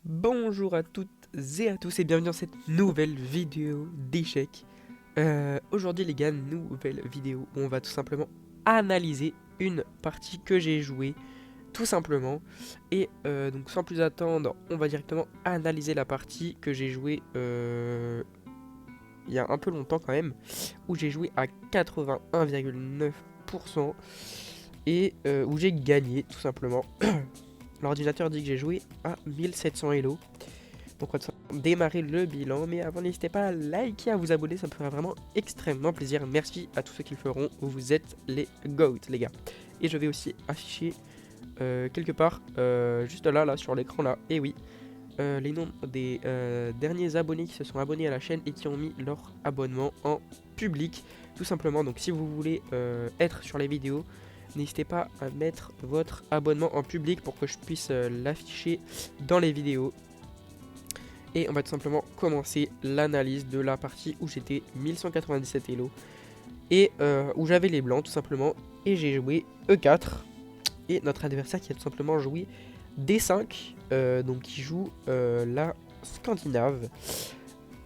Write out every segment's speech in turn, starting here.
Bonjour à toutes et à tous et bienvenue dans cette nouvelle vidéo d'échecs. Aujourd'hui les gars, nouvelle vidéo où on va tout simplement analyser une partie que j'ai jouée, tout simplement. Et donc sans plus attendre, on va directement analyser la partie que j'ai jouée il y a un peu longtemps quand même, où j'ai joué à 81,9% et où j'ai gagné tout simplement. L'ordinateur dit que j'ai joué à 1700 Elo. Donc on va démarrer le bilan, mais avant n'hésitez pas à liker, à vous abonner, ça me ferait vraiment extrêmement plaisir. Merci à tous ceux qui le feront, vous êtes les GOAT les gars. Et je vais aussi afficher quelque part, juste là sur l'écran là, et oui, les noms des derniers abonnés qui se sont abonnés à la chaîne et qui ont mis leur abonnement en public, tout simplement. Donc si vous voulez être sur les vidéos, n'hésitez pas à mettre votre abonnement en public pour que je puisse l'afficher dans les vidéos. Et on va tout simplement commencer l'analyse de la partie où j'étais 1197 Elo et où j'avais les blancs tout simplement, et j'ai joué E4 et notre adversaire qui a tout simplement joué D5, donc qui joue la Scandinave,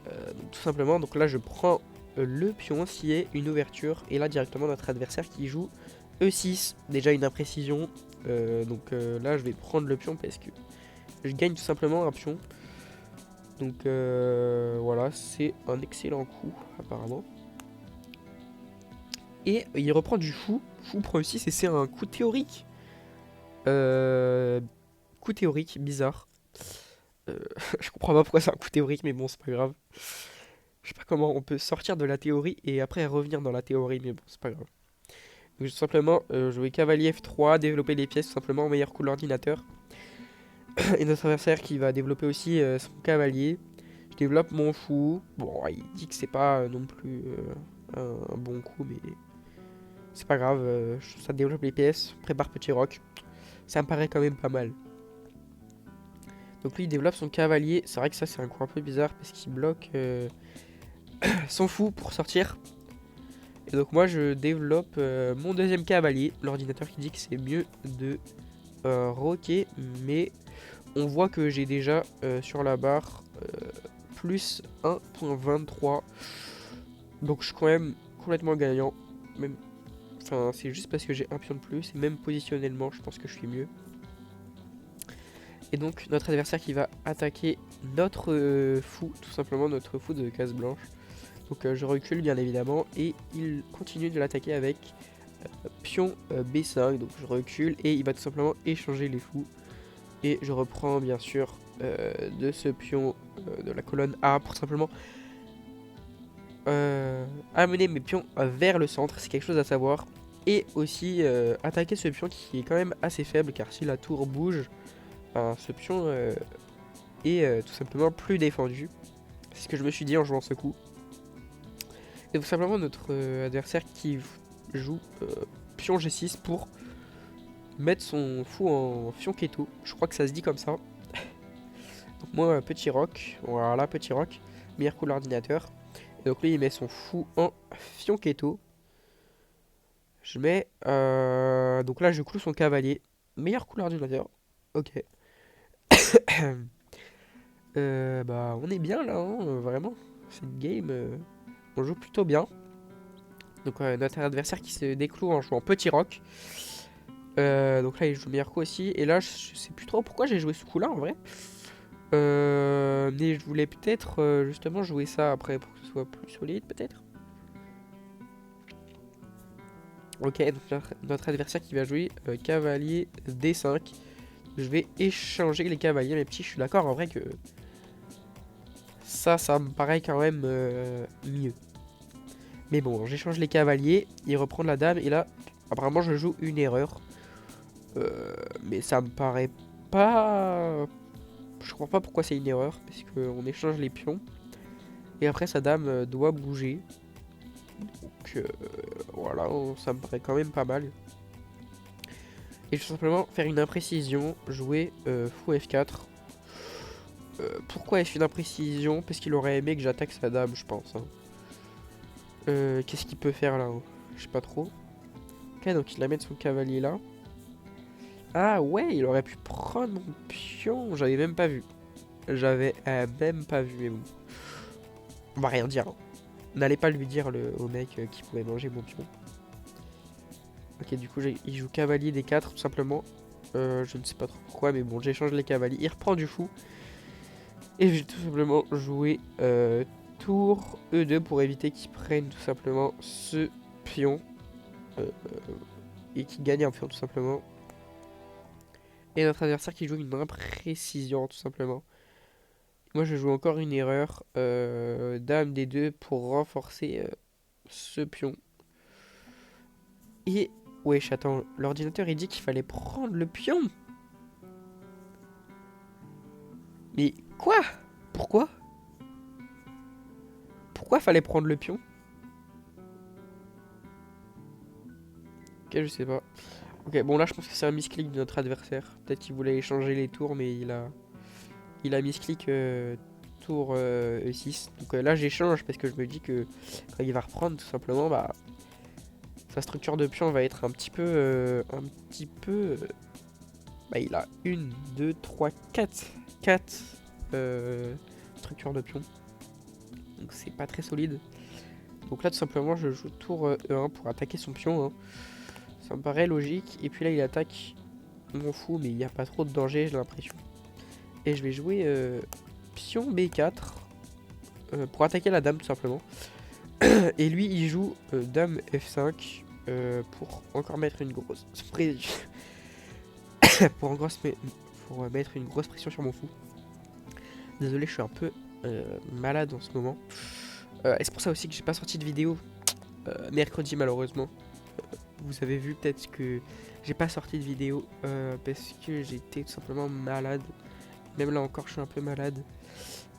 donc tout simplement. Donc là je prends le pion s'il y a une ouverture, et là directement notre adversaire qui joue E6, déjà une imprécision, donc là je vais prendre le pion parce que je gagne tout simplement un pion. Donc voilà, c'est un excellent coup apparemment. Et il reprend du fou. Fou prend E6 et c'est un coup théorique. Coup théorique, bizarre. Je comprends pas pourquoi c'est un coup théorique, mais bon, c'est pas grave. Je sais pas comment on peut sortir de la théorie et après revenir dans la théorie, mais bon, c'est pas grave. Donc tout simplement, jouer cavalier F3, développer les pièces tout simplement, meilleur coup de l'ordinateur. Et notre adversaire qui va développer aussi son cavalier. Je développe mon fou. Bon, il dit que c'est pas non plus un bon coup, mais c'est pas grave. Ça développe les pièces. Prépare petit roc. Ça me paraît quand même pas mal. Donc lui, il développe son cavalier. C'est vrai que ça, c'est un coup un peu bizarre parce qu'il bloque son fou pour sortir. Et donc moi, je développe mon deuxième cavalier. L'ordinateur qui dit que c'est mieux de roquer, mais on voit que j'ai déjà sur la barre plus 1.23. Donc je suis quand même complètement gagnant. Même, enfin, c'est juste parce que j'ai un pion de plus. Et même positionnellement, je pense que je suis mieux. Et donc notre adversaire qui va attaquer notre fou, tout simplement notre fou de case blanche. Donc je recule bien évidemment. Et il continue de l'attaquer avec pion B5. Donc je recule et il va tout simplement échanger les fous. Et je reprends bien sûr de ce pion de la colonne A pour simplement amener mes pions vers le centre, c'est quelque chose à savoir. Et aussi attaquer ce pion qui est quand même assez faible, car si la tour bouge, ben, ce pion est tout simplement plus défendu. C'est ce que je me suis dit en jouant ce coup. Et tout simplement notre adversaire qui joue pion G6 pour mettre son fou en fianchetto. Je crois que ça se dit comme ça. Donc moi petit roc, voilà petit roc, meilleur coup de l'ordinateur. Et donc lui il met son fou en fianchetto. Je mets donc là je cloue son cavalier, meilleur coup de l'ordinateur. Ok. Bah on est bien là, hein, vraiment. Cette game, on joue plutôt bien. Donc notre adversaire qui se décloue en jouant petit roc. Donc là il joue meilleur coup aussi. Et là je sais plus trop pourquoi j'ai joué ce coup là en vrai. Mais je voulais peut-être justement jouer ça après pour que ce soit plus solide peut-être. Ok, donc notre adversaire qui va jouer cavalier D5. Je vais échanger les cavaliers, mes petits. Je suis d'accord en vrai que ça me paraît quand même mieux. Mais bon, j'échange les cavaliers, il reprend la dame, et là, apparemment, je joue une erreur. Mais ça me paraît pas... Je comprends pas pourquoi c'est une erreur, parce qu'on échange les pions. Et après, sa dame doit bouger. Donc voilà, ça me paraît quand même pas mal. Et je vais simplement faire une imprécision, jouer fou F4. Pourquoi est-ce une imprécision? Parce qu'il aurait aimé que j'attaque sa dame, je pense. Hein. Qu'est-ce qu'il peut faire là? Je sais pas trop. Ok, donc il amène son cavalier là. Ah ouais, il aurait pu prendre mon pion, j'avais même pas vu. J'avais même pas vu, mais bon. On va rien dire. Hein. N'allez pas lui dire au mec qui pouvait manger mon pion. Ok, du coup, il joue cavalier D4 tout simplement. Je ne sais pas trop pourquoi, mais bon, j'échange les cavaliers. Il reprend du fou. Et je vais tout simplement jouer tour E2 pour éviter qu'il prenne tout simplement ce pion. Et qu'il gagne un pion tout simplement. Et notre adversaire qui joue une imprécision tout simplement. Moi je joue encore une erreur. Dame D2 pour renforcer ce pion. Et... Wesh, attends, l'ordinateur il dit qu'il fallait prendre le pion. Mais quoi? Pourquoi? Pourquoi fallait prendre le pion? Ok, je sais pas. Ok, bon là je pense que c'est un misclick de notre adversaire. Peut-être qu'il voulait échanger les tours, mais il a misclick tour E6. Donc là j'échange parce que je me dis que quand il va reprendre tout simplement, bah sa structure de pion va être un petit peu... bah il a 1, 2, 3, 4 structures de pion. Donc c'est pas très solide. Donc là tout simplement je joue tour E1 pour attaquer son pion. Hein. Ça me paraît logique. Et puis là il attaque. On m'en fout mais il n'y a pas trop de danger j'ai l'impression. Et je vais jouer pion B4 pour attaquer la dame tout simplement. Et lui il joue dame F5 pour encore mettre une grosse pression. pour mettre une grosse pression sur mon fou. Désolé, je suis un peu malade en ce moment. Et c'est pour ça aussi que j'ai pas sorti de vidéo mercredi malheureusement. Vous avez vu peut-être que j'ai pas sorti de vidéo parce que j'étais tout simplement malade. Même là encore, je suis un peu malade.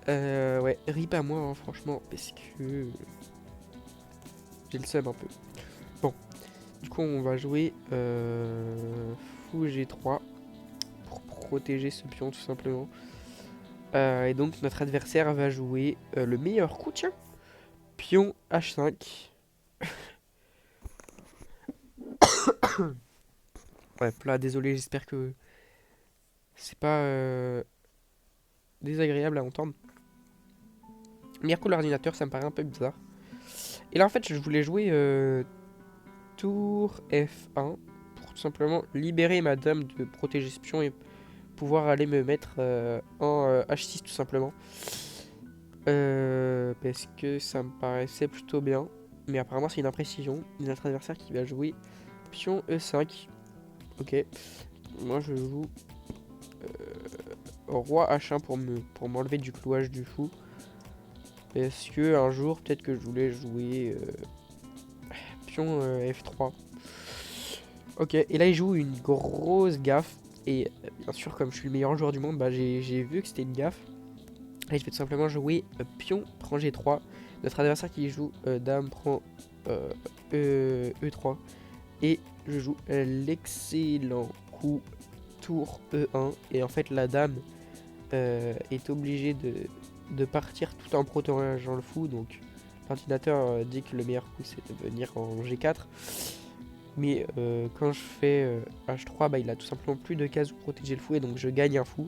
Ouais, rip à moi, hein, franchement, parce que j'ai le seum un peu. Bon, du coup, on va jouer fou G3 pour protéger ce pion tout simplement. Et donc, notre adversaire va jouer le meilleur coup, tiens. Pion H5. Ouais, là, désolé, j'espère que c'est pas désagréable à entendre. Meilleur coup de l'ordinateur, ça me paraît un peu bizarre. Et là, en fait, je voulais jouer tour F1 pour tout simplement libérer ma dame de protéger ce pion et pouvoir aller me mettre en H6 tout simplement. Parce que ça me paraissait plutôt bien. Mais apparemment, c'est une imprécision. Notre adversaire qui va jouer pion E5. Ok. Moi, je joue roi H1 pour m'enlever du clouage du fou. Parce que un jour, peut-être que je voulais jouer pion F3. Ok, et là il joue une grosse gaffe. Et bien sûr, comme je suis le meilleur joueur du monde, bah, j'ai vu que c'était une gaffe. Et je vais tout simplement jouer pion prend G3. Notre adversaire qui joue dame prend E3. Et je joue l'excellent coup tour E1. Et en fait la dame est obligée de partir tout en protégeant le fou. Donc l'ordinateur dit que le meilleur coup c'est de venir en G4. Mais quand je fais H3, bah, il a tout simplement plus de cases où protéger le fou et donc je gagne un fou.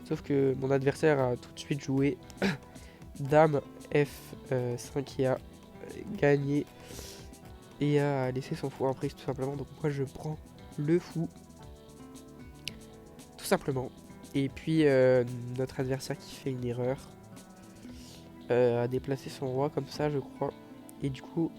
Sauf que mon adversaire a tout de suite joué dame F5 et a gagné et a laissé son fou en prise tout simplement. Donc moi je prends le fou tout simplement. Et puis notre adversaire qui fait une erreur a déplacé son roi comme ça je crois. Et du coup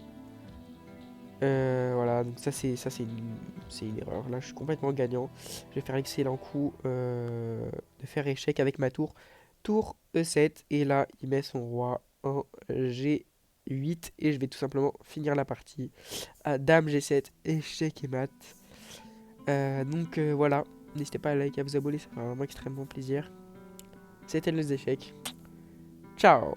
voilà, donc ça c'est une erreur. Là je suis complètement gagnant. Je vais faire excellent coup de faire échec avec ma tour. Tour E7 et là il met son roi en G8 et je vais tout simplement finir la partie à dame G7, échec et mat. Donc voilà, n'hésitez pas à liker, à vous abonner, ça fera vraiment extrêmement plaisir. C'était les échecs. Ciao.